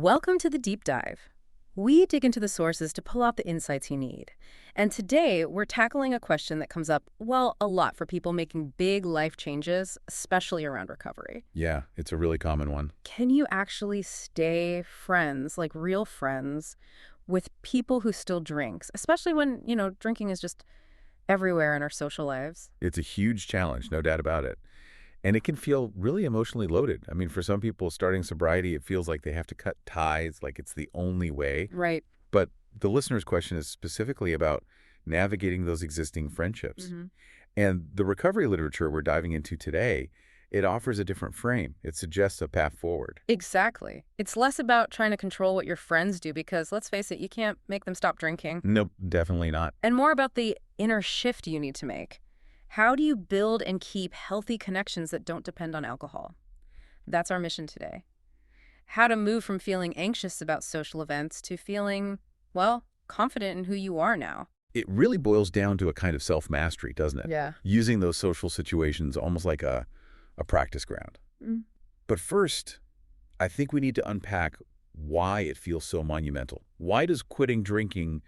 Welcome to the Deep Dive. We dig into the sources to pull out the insights you need. And today, we're tackling a question that comes up, well, a lot for people making big life changes, especially around recovery. Yeah, it's a really common one. Can you actually stay friends, like real friends, with people who still drink, especially when, drinking is just everywhere in our social lives? It's a huge challenge, no doubt about it. And it can feel really emotionally loaded. I mean, for some people starting sobriety, it feels like they have to cut ties, like it's the only way. Right. But the listener's question is specifically about navigating those existing friendships. And the recovery literature we're diving into today, it offers a different frame. It suggests a path forward. Exactly. It's less about trying to control what your friends do because, let's face it, you can't make them stop drinking. Nope, definitely not. And more about the inner shift you need to make. How do you build and keep healthy connections that don't depend on alcohol? That's our mission today. How to move from feeling anxious about social events to feeling, well, confident in who you are now. It really boils down to a kind of self-mastery, doesn't it? Yeah. Using those social situations almost like a practice ground. But first, I think we need to unpack why it feels so monumental. Why does quitting drinking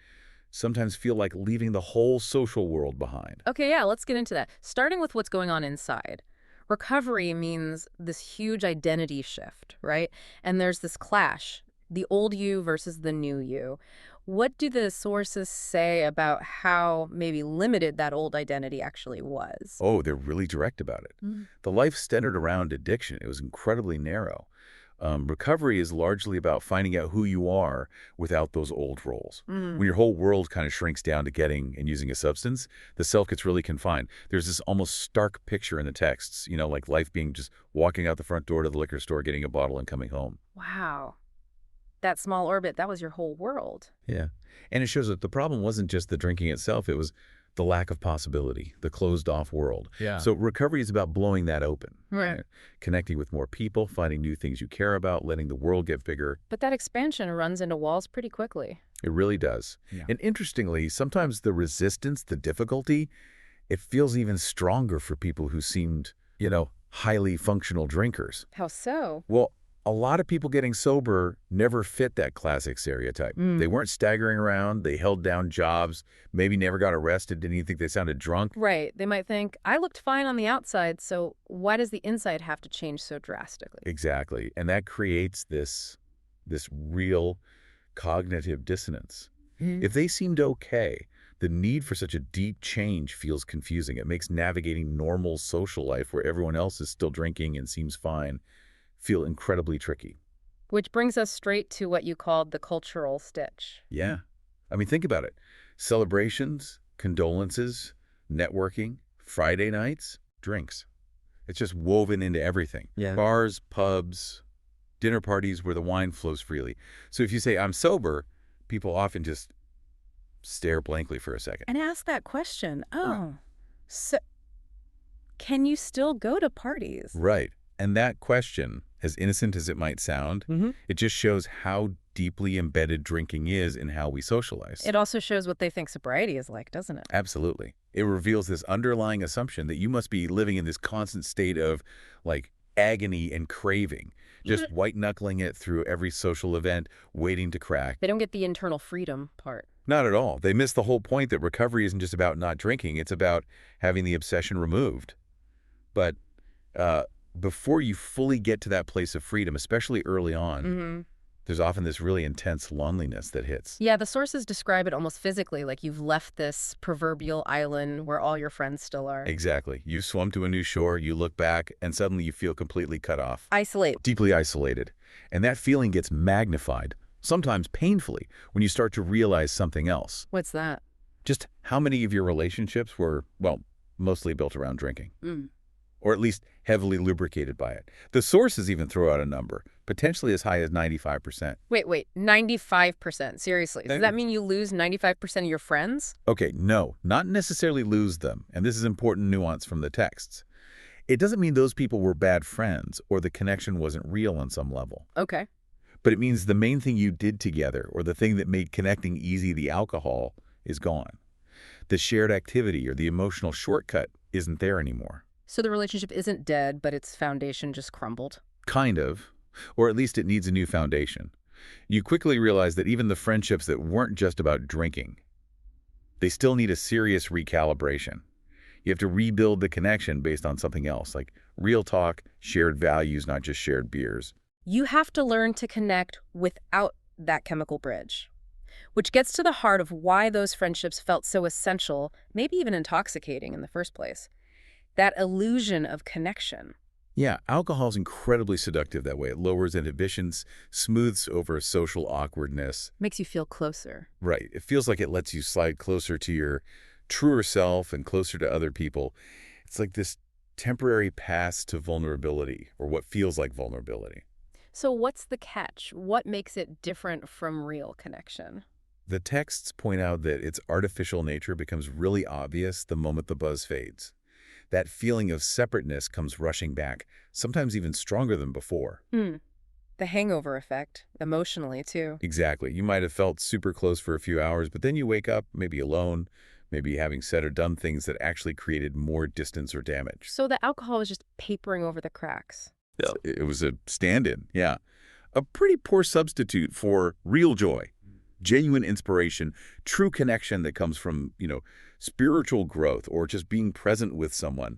sometimes feel like leaving the whole social world behind? Okay, yeah, let's get into that. Starting with what's going on inside. Recovery means this huge identity shift, right? And there's this clash, the old you versus the new you. What do the sources say about how maybe limited that old identity actually was? Oh, they're really direct about it. The life centered around addiction. It was incredibly narrow. Recovery is largely about finding out who you are without those old roles. When your whole world kind of shrinks down to getting and using a substance, the self gets really confined. There's this almost stark picture in the texts, like life being just walking out the front door to the liquor store, getting a bottle and coming home. Wow. That small orbit, that was your whole world. Yeah. And it shows that the problem wasn't just the drinking itself. It was the lack of possibility, the closed-off world. Yeah. So recovery is about blowing that open. Right. Connecting with more people, finding new things you care about, letting the world get bigger. But that expansion runs into walls pretty quickly. It really does. Yeah. And interestingly, sometimes the resistance, the difficulty, it feels even stronger for people who seemed, highly functional drinkers. How so? Well, a lot of people getting sober never fit that classic stereotype. They weren't staggering around, they held down jobs, maybe never got arrested, didn't even think they sounded drunk. Right. They might think, I looked fine on the outside, so why does the inside have to change so drastically? Exactly. And that creates this real cognitive dissonance. If they seemed okay, the need for such a deep change feels confusing. It makes navigating normal social life where everyone else is still drinking and seems fine feel incredibly tricky. Which brings us straight to what you called the cultural stitch. Yeah. I mean, think about it. Celebrations, condolences, networking, Friday nights, drinks. It's just woven into everything. Yeah. Bars, pubs, dinner parties where the wine flows freely. So if you say, I'm sober, people often just stare blankly for a second. And ask that question. Oh, so can you still go to parties? Right. And that question, as innocent as it might sound, it just shows how deeply embedded drinking is in how we socialize. It also shows what they think sobriety is like, doesn't it? Absolutely. It reveals this underlying assumption that you must be living in this constant state of, agony and craving, just white-knuckling it through every social event, waiting to crack. They don't get the internal freedom part. Not at all. They miss the whole point that recovery isn't just about not drinking. It's about having the obsession removed. But before you fully get to that place of freedom, especially early on, there's often this really intense loneliness that hits. Yeah, the sources describe it almost physically, like you've left this proverbial island where all your friends still are. Exactly. You swum to a new shore, you look back, and suddenly you feel completely cut off. Isolate. Deeply isolated. And that feeling gets magnified, sometimes painfully, when you start to realize something else. What's that? Just how many of your relationships were, mostly built around drinking. Or at least heavily lubricated by it. The sources even throw out a number, potentially as high as 95%. Wait, 95%? Seriously? Does that mean you lose 95% of your friends? Okay, no, not necessarily lose them, and this is important nuance from the texts. It doesn't mean those people were bad friends or the connection wasn't real on some level. Okay. But it means the main thing you did together or the thing that made connecting easy, the alcohol, is gone. The shared activity or the emotional shortcut isn't there anymore. So the relationship isn't dead, but its foundation just crumbled? Kind of. Or at least it needs a new foundation. You quickly realize that even the friendships that weren't just about drinking, they still need a serious recalibration. You have to rebuild the connection based on something else, like real talk, shared values, not just shared beers. You have to learn to connect without that chemical bridge, which gets to the heart of why those friendships felt so essential, maybe even intoxicating in the first place. That illusion of connection. Yeah, alcohol's incredibly seductive that way. It lowers inhibitions, smooths over social awkwardness. Makes you feel closer. Right. It feels like it lets you slide closer to your truer self and closer to other people. It's like this temporary pass to vulnerability, or what feels like vulnerability. So what's the catch? What makes it different from real connection? The texts point out that its artificial nature becomes really obvious the moment the buzz fades. That feeling of separateness comes rushing back, sometimes even stronger than before. The hangover effect, emotionally, too. Exactly. You might have felt super close for a few hours, but then you wake up, maybe alone, maybe having said or done things that actually created more distance or damage. So the alcohol was just papering over the cracks. Yeah. It was a stand-in, yeah. A pretty poor substitute for real joy, genuine inspiration, true connection that comes from, spiritual growth or just being present with someone.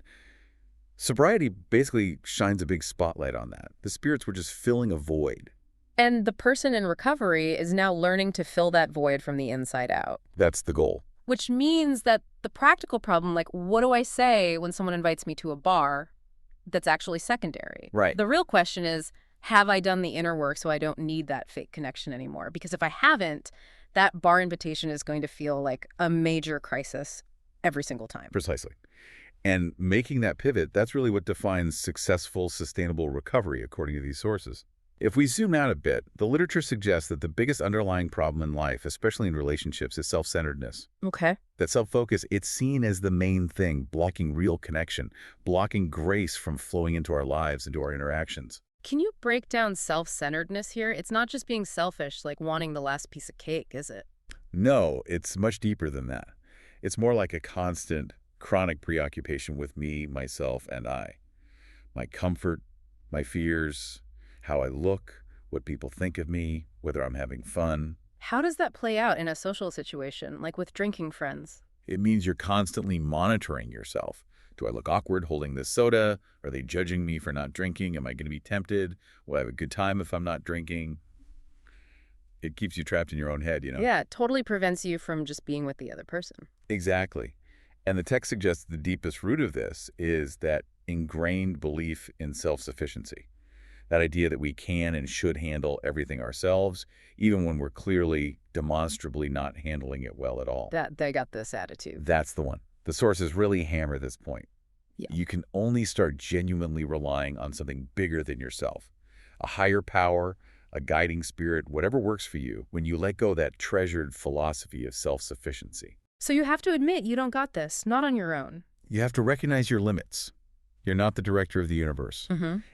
Sobriety basically shines a big spotlight on that. The spirits were just filling a void. And the person in recovery is now learning to fill that void from the inside out. That's the goal. Which means that the practical problem, like, what do I say when someone invites me to a bar, that's actually secondary? Right. The real question is, have I done the inner work so I don't need that fake connection anymore? Because if I haven't, that bar invitation is going to feel like a major crisis every single time. Precisely. And making that pivot, that's really what defines successful, sustainable recovery, according to these sources. If we zoom out a bit, the literature suggests that the biggest underlying problem in life, especially in relationships, is self-centeredness. Okay. That self-focus, it's seen as the main thing, blocking real connection, blocking grace from flowing into our lives, into our interactions. Can you break down self-centeredness here? It's not just being selfish, like wanting the last piece of cake, is it? No, it's much deeper than that. It's more like a constant, chronic preoccupation with me, myself, and I. My comfort, my fears, how I look, what people think of me, whether I'm having fun. How does that play out in a social situation, like with drinking friends? It means you're constantly monitoring yourself. Do I look awkward holding this soda? Are they judging me for not drinking? Am I going to be tempted? Will I have a good time if I'm not drinking? It keeps you trapped in your own head, Yeah, it totally prevents you from just being with the other person. Exactly. And the text suggests the deepest root of this is that ingrained belief in self-sufficiency. That idea that we can and should handle everything ourselves, even when we're clearly, demonstrably not handling it well at all. That they got this attitude. That's the one. The sources really hammer this point. Yeah. You can only start genuinely relying on something bigger than yourself. A higher power, a guiding spirit, whatever works for you, when you let go of that treasured philosophy of self-sufficiency. So you have to admit you don't got this, not on your own. You have to recognize your limits. You're not the director of the universe.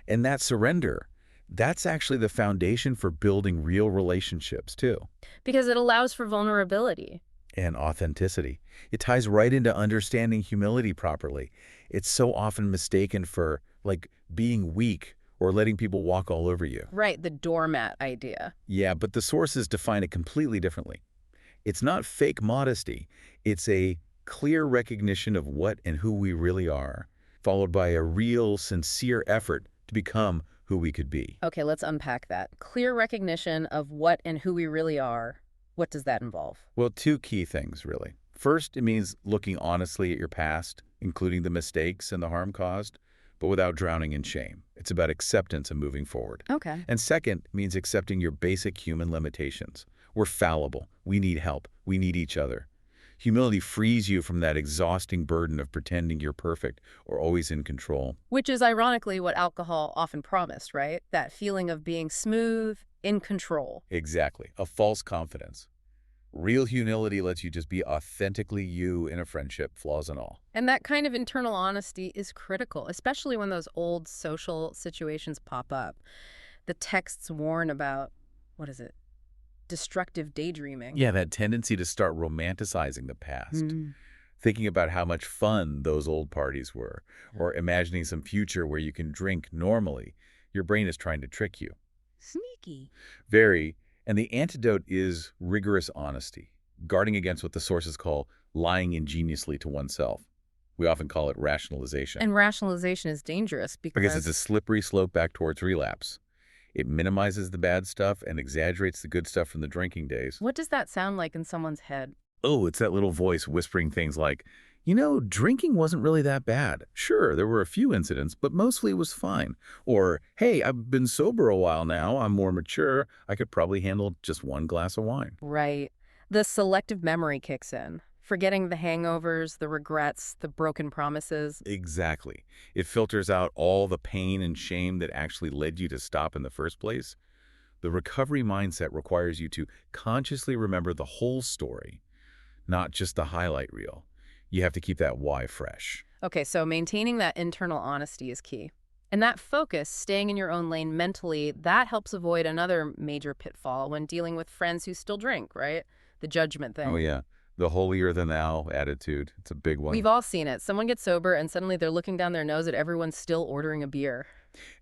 And that surrender, that's actually the foundation for building real relationships, too. Because it allows for vulnerability. And authenticity. It ties right into understanding humility properly. It's so often mistaken for, like, being weak or letting people walk all over you. Right, the doormat idea. Yeah, but the sources define it completely differently. It's not fake modesty. It's a clear recognition of what and who we really are, followed by a real, sincere effort to become who we could be. Okay, let's unpack that. Clear recognition of what and who we really are. What does that involve? Well, two key things, really. First, it means looking honestly at your past, including the mistakes and the harm caused, but without drowning in shame. It's about acceptance and moving forward. Okay. And second means accepting your basic human limitations. We're fallible. We need help. We need each other. Humility frees you from that exhausting burden of pretending you're perfect or always in control. Which is ironically what alcohol often promised, right? That feeling of being smooth, in control. Exactly. A false confidence. Real humility lets you just be authentically you in a friendship, flaws and all. And that kind of internal honesty is critical, especially when those old social situations pop up. The texts warn about, what is it? Destructive daydreaming. Yeah, that tendency to start romanticizing the past. Thinking about how much fun those old parties were, or imagining some future where you can drink normally. Your brain is trying to trick you. Sneaky. Very. And the antidote is rigorous honesty, guarding against what the sources call lying ingeniously to oneself. We often call it rationalization, And rationalization is dangerous because it's a because slippery slope back towards relapse. It minimizes the bad stuff and exaggerates the good stuff from the drinking days. what does that sound like in someone's head? Oh, it's that little voice whispering things like, drinking wasn't really that bad. Sure, there were a few incidents, but mostly it was fine. Or, hey, I've been sober a while now. I'm more mature. I could probably handle just one glass of wine. Right. The selective memory kicks in, forgetting the hangovers, the regrets, the broken promises. Exactly. It filters out all the pain and shame that actually led you to stop in the first place. The recovery mindset requires you to consciously remember the whole story, not just the highlight reel. You have to keep that why fresh. Okay, so maintaining that internal honesty is key. And that focus, staying in your own lane mentally, that helps avoid another major pitfall when dealing with friends who still drink, right? The judgment Oh, thing. yeah. The holier-than-thou attitude. It's a big We've one. all seen it. Someone gets sober and suddenly they're looking down their nose at everyone still ordering a beer.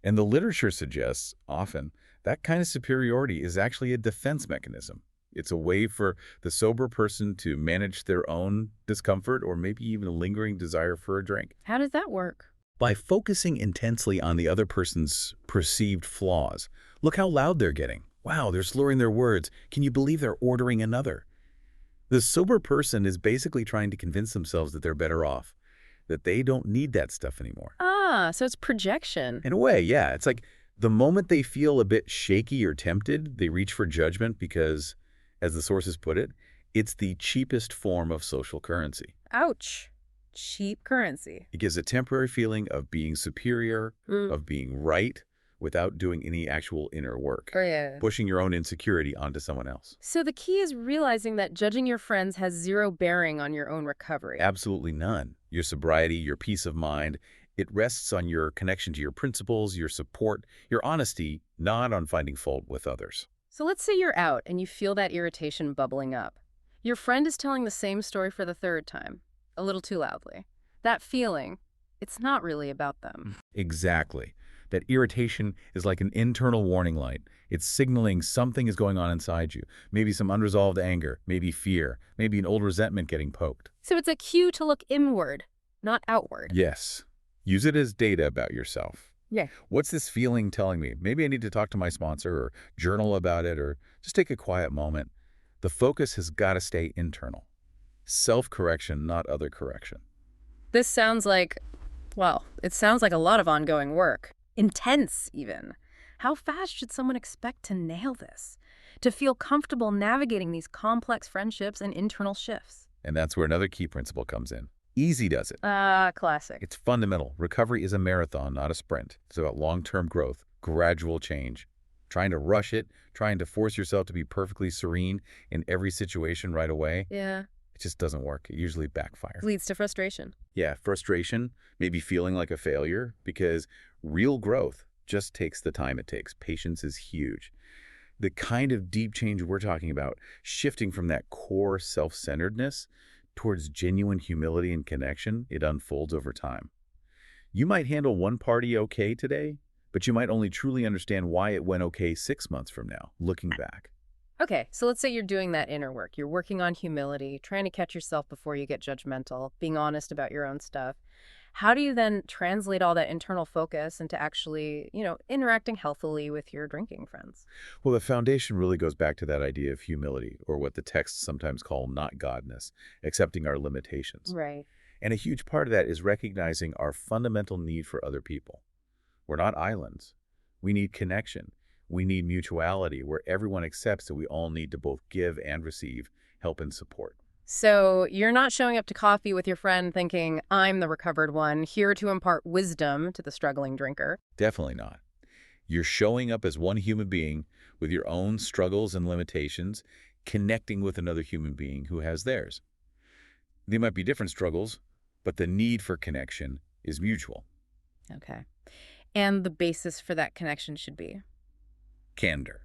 And the literature suggests, often, that kind of superiority is actually a defense mechanism. It's a way for the sober person to manage their own discomfort or maybe even a lingering desire for a drink. How does that work? By focusing intensely on the other person's perceived flaws. Look how loud they're getting. Wow, they're slurring their words. Can you believe they're ordering another? The sober person is basically trying to convince themselves that they're better off, that they don't need that stuff anymore. Ah, so it's projection. In a way, yeah. It's like the moment they feel a bit shaky or tempted, they reach for judgment because, as the sources put it, it's the cheapest form of social currency. Ouch. Cheap currency. It gives a temporary feeling of being superior, of being right, without doing any actual inner work, Oh, yeah. pushing your own insecurity onto someone else. So the key is realizing that judging your friends has zero bearing on your own recovery. Absolutely none. Your sobriety, your peace of mind, it rests on your connection to your principles, your support, your honesty, not on finding fault with others. So let's say you're out and you feel that irritation bubbling up. Your friend is telling the same story for the third time, a little too loudly. That feeling, it's not really about them. Exactly. That irritation is like an internal warning light. It's signaling something is going on inside you. Maybe some unresolved anger, maybe fear, maybe an old resentment getting poked. So it's a cue to look inward, not outward. Yes. Use it as data about yourself. Yeah. What's this feeling telling me? Maybe I need to talk to my sponsor or journal about it or just take a quiet moment. The focus has got to stay internal. Self-correction, not other correction. This sounds like, well, it sounds like a lot of ongoing work. Intense, even. How fast should someone expect to nail this? To feel comfortable navigating these complex friendships and internal shifts? And that's where another key principle comes in. Easy does it. Classic. It's fundamental. Recovery is a marathon, not a sprint. It's about long-term growth, gradual change. Trying to rush it, trying to force yourself to be perfectly serene in every situation right away, Yeah. it just doesn't work. It usually backfires. Leads to frustration. Yeah, frustration, maybe feeling like a failure, because real growth just takes the time it takes. Patience is huge. The kind of deep change we're talking about, shifting from that core self-centeredness towards genuine humility and connection, it unfolds over time. You might handle one party okay today, but you might only truly understand why it went okay 6 months from now, looking back. Okay, so let's say you're doing that inner work. You're working on humility, trying to catch yourself before you get judgmental, being honest about your own stuff. How do you then translate all that internal focus into actually, interacting healthily with your drinking friends? Well, the foundation really goes back to that idea of humility, or what the texts sometimes call not godness, accepting our limitations. Right. And a huge part of that is recognizing our fundamental need for other people. We're not islands. We need connection. We need mutuality, where everyone accepts that we all need to both give and receive help and support. So you're not showing up to coffee with your friend thinking, I'm the recovered one, here to impart wisdom to the struggling drinker. Definitely not. You're showing up as one human being with your own struggles and limitations, connecting with another human being who has theirs. They might be different struggles, but the need for connection is mutual. Okay. And the basis for that connection should be? Candor.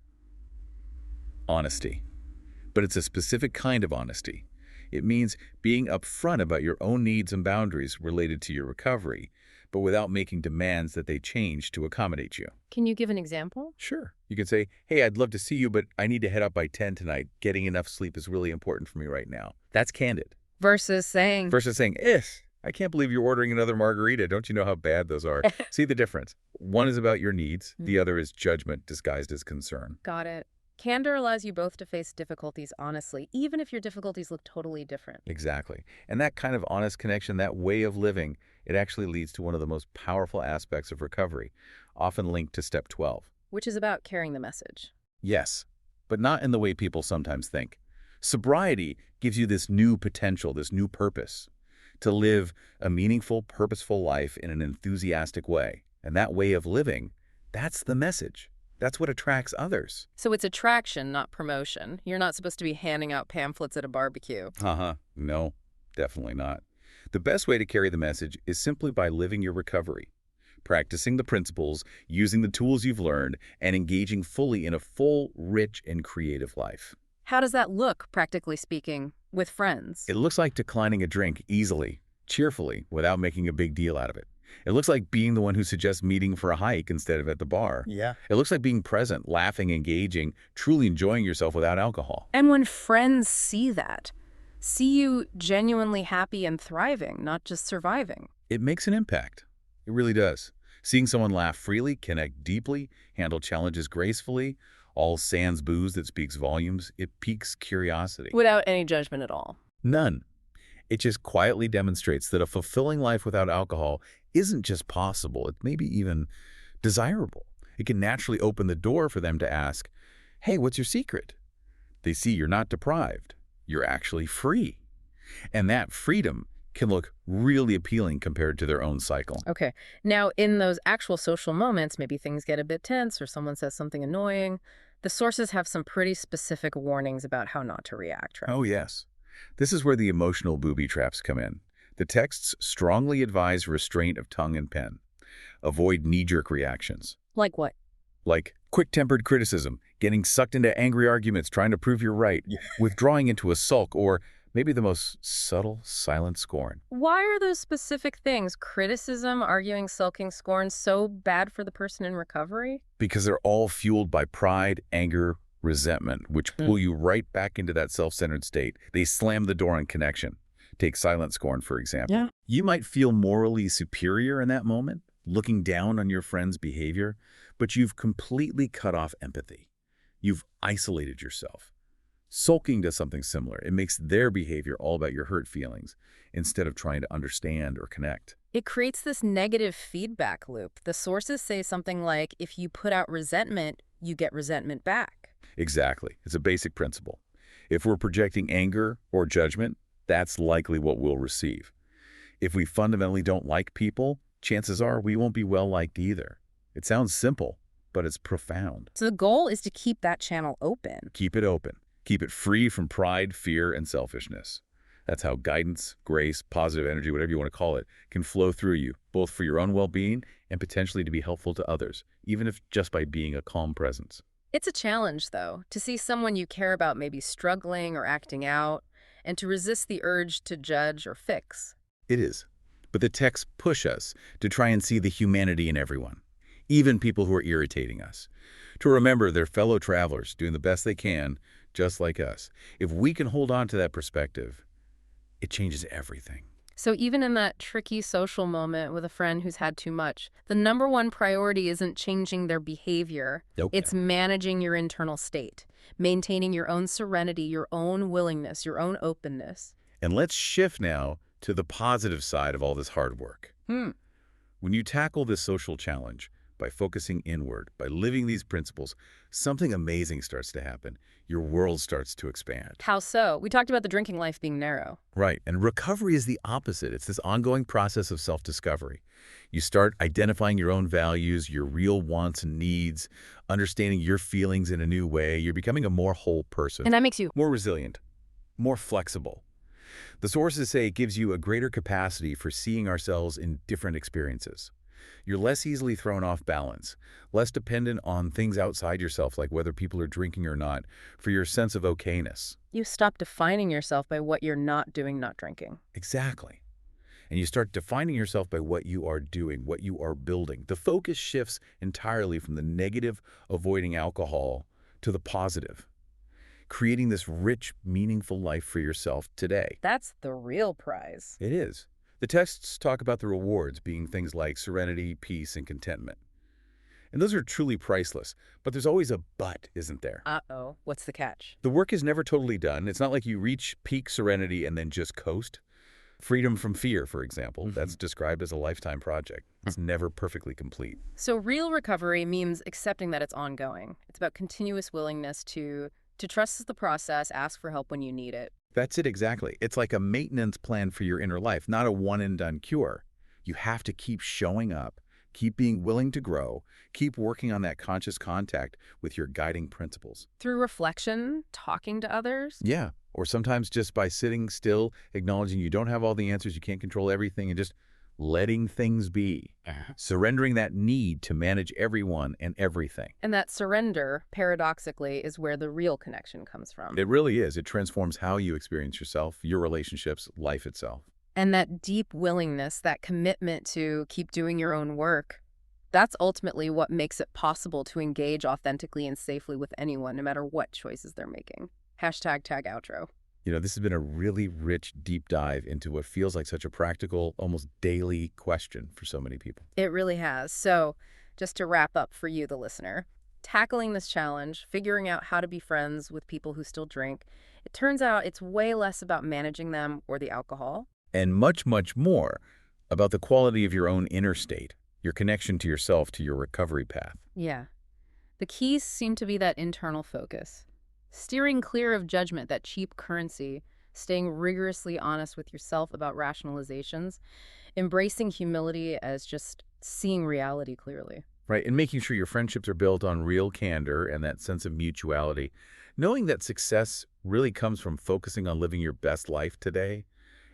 Honesty. But it's a specific kind of honesty. It means being upfront about your own needs and boundaries related to your recovery, but without making demands that they change to accommodate you. Can you give an example? Sure. You can say, hey, I'd love to see you, but I need to head up by 10 tonight. Getting enough sleep is really important for me right now. That's candid. Versus saying, I can't believe you're ordering another margarita. Don't you know how bad those are? See the difference? One is about your needs. The other is judgment disguised as concern. Got it. Candor allows you both to face difficulties honestly, even if your difficulties look totally different. Exactly. And that kind of honest connection, that way of living, it actually leads to one of the most powerful aspects of recovery, often linked to step 12. Which is about carrying the message. Yes, but not in the way people sometimes think. Sobriety gives you this new potential, this new purpose, to live a meaningful, purposeful life in an enthusiastic way. And that way of living, that's the message. That's what attracts others. So it's attraction, not promotion. You're not supposed to be handing out pamphlets at a barbecue. No, definitely not. The best way to carry the message is simply by living your recovery, practicing the principles, using the tools you've learned, and engaging fully in a full, rich, and creative life. How does that look, practically speaking, with friends? It looks like declining a drink easily, cheerfully, without making a big deal out of it. It looks like being the one who suggests meeting for a hike instead of at the bar. Yeah. It looks like being present, laughing, engaging, truly enjoying yourself without alcohol. And when friends see that, see you genuinely happy and thriving, not just surviving. It makes an impact. It really does. Seeing someone laugh freely, connect deeply, handle challenges gracefully, all sans booze that speaks volumes, it piques curiosity. Without any judgment at all. None. It just quietly demonstrates that a fulfilling life without alcohol isn't just possible, it's maybe even desirable. It can naturally open the door for them to ask, hey, what's your secret? They see you're not deprived. You're actually free. And that freedom can look really appealing compared to their own cycle. Okay. Now, in those actual social moments, maybe things get a bit tense or someone says something annoying. The sources have some pretty specific warnings about how not to react, right? Oh, yes. This is where the emotional booby traps come in. The texts strongly advise restraint of tongue and pen. Avoid knee-jerk reactions. Like what? Like quick-tempered criticism, getting sucked into angry arguments, trying to prove you're right, withdrawing into a sulk, or maybe the most subtle, silent scorn. Why are those specific things, criticism, arguing, sulking, scorn, so bad for the person in recovery? Because they're all fueled by pride, anger, resentment, which pull you right back into that self-centered state. They slam the door on connection. Take silent scorn, for example. Yeah. You might feel morally superior in that moment, looking down on your friend's behavior, but you've completely cut off empathy. You've isolated yourself. Sulking does something similar. It makes their behavior all about your hurt feelings instead of trying to understand or connect. It creates this negative feedback loop. The sources say something like, if you put out resentment, you get resentment back. Exactly. It's a basic principle. If we're projecting anger or judgment, that's likely what we'll receive. If we fundamentally don't like people, chances are we won't be well-liked either. It sounds simple, but it's profound. So the goal is to keep that channel open. Keep it open. Keep it free from pride, fear, and selfishness. That's how guidance, grace, positive energy, whatever you want to call it, can flow through you, both for your own well-being and potentially to be helpful to others, even if just by being a calm presence. It's a challenge, though, to see someone you care about maybe struggling or acting out, and to resist the urge to judge or fix. It is. But the texts push us to try and see the humanity in everyone, even people who are irritating us, to remember they're fellow travelers doing the best they can, just like us. If we can hold on to that perspective, it changes everything. So even in that tricky social moment with a friend who's had too much, the number one priority isn't changing their behavior. Nope. It's managing your internal state, maintaining your own serenity, your own willingness, your own openness. And let's shift now to the positive side of all this hard work. When you tackle this social challenge by focusing inward, by living these principles, something amazing starts to happen. Your world starts to expand. How so? We talked about the drinking life being narrow. Right. And recovery is the opposite. It's this ongoing process of self-discovery. You start identifying your own values, your real wants and needs, understanding your feelings in a new way. You're becoming a more whole person. And that makes you more resilient, more flexible. The sources say it gives you a greater capacity for seeing ourselves in different experiences. You're less easily thrown off balance, less dependent on things outside yourself, like whether people are drinking or not, for your sense of okayness. You stop defining yourself by what you're not doing, not drinking. Exactly. and you start defining yourself by what you are doing, what you are building. The focus shifts entirely from the negative, avoiding alcohol, to the positive, creating this rich, meaningful life for yourself today. That's the real prize. It is. The texts talk about the rewards being things like serenity, peace, and contentment. And those are truly priceless. But there's always a but, isn't there? Uh-oh, what's the catch? The work is never totally done. It's not like you reach peak serenity and then just coast. Freedom from fear, for example, that's described as a lifetime project. It's never perfectly complete. So real recovery means accepting that it's ongoing. It's about continuous willingness to trust the process, ask for help when you need it. That's it exactly. It's like a maintenance plan for your inner life, not a one-and-done cure. You have to keep showing up, keep being willing to grow, keep working on that conscious contact with your guiding principles. Through reflection, talking to others. Yeah, or sometimes just by sitting still, acknowledging you don't have all the answers, you can't control everything, and just letting things be. Surrendering that need to manage everyone and everything. And that surrender, paradoxically, is where the real connection comes from. It really is. It transforms how you experience yourself, your relationships, life itself. And that deep willingness, that commitment to keep doing your own work, that's ultimately what makes it possible to engage authentically and safely with anyone, no matter what choices they're making. #tag outro. You know, this has been a really rich, deep dive into what feels like such a practical, almost daily question for so many people. It really has. So, just to wrap up for you, the listener, tackling this challenge, figuring out how to be friends with people who still drink, it turns out it's way less about managing them or the alcohol. And much, much more about the quality of your own inner state, your connection to yourself, to your recovery path. Yeah. The keys seem to be that internal focus. Steering clear of judgment, that cheap currency, staying rigorously honest with yourself about rationalizations, embracing humility as just seeing reality clearly. Right, and making sure your friendships are built on real candor and that sense of mutuality. Knowing that success really comes from focusing on living your best life today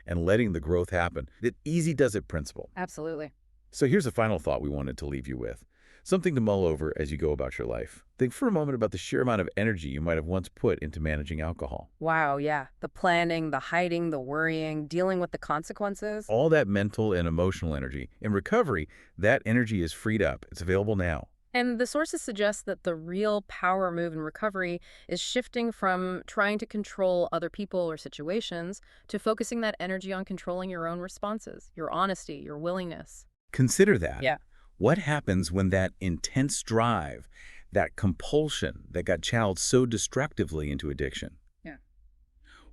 and letting the growth happen. The easy does it principle. Absolutely. So here's a final thought we wanted to leave you with. Something to mull over as you go about your life. Think for a moment about the sheer amount of energy you might have once put into managing alcohol. Wow, yeah. The planning, the hiding, the worrying, dealing with the consequences. All that mental and emotional energy. In recovery, that energy is freed up. It's available now. And the sources suggest that the real power move in recovery is shifting from trying to control other people or situations to focusing that energy on controlling your own responses, your honesty, your willingness. Consider that. Yeah. What happens when that intense drive, that compulsion that got channeled so destructively into addiction? Yeah.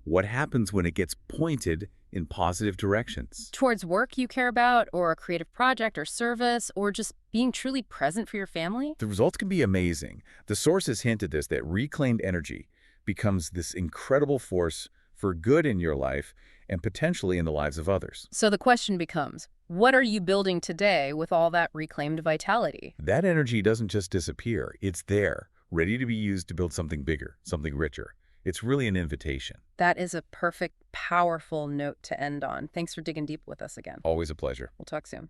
What happens when it gets pointed in positive directions? Towards work you care about, or a creative project or service, or just being truly present for your family? The results can be amazing. The sources hint at this, that reclaimed energy becomes this incredible force for good in your life and potentially in the lives of others. So the question becomes, what are you building today with all that reclaimed vitality? That energy doesn't just disappear. It's there, ready to be used to build something bigger, something richer. It's really an invitation. That is a perfect, powerful note to end on. Thanks for digging deep with us again. Always a pleasure. We'll talk soon.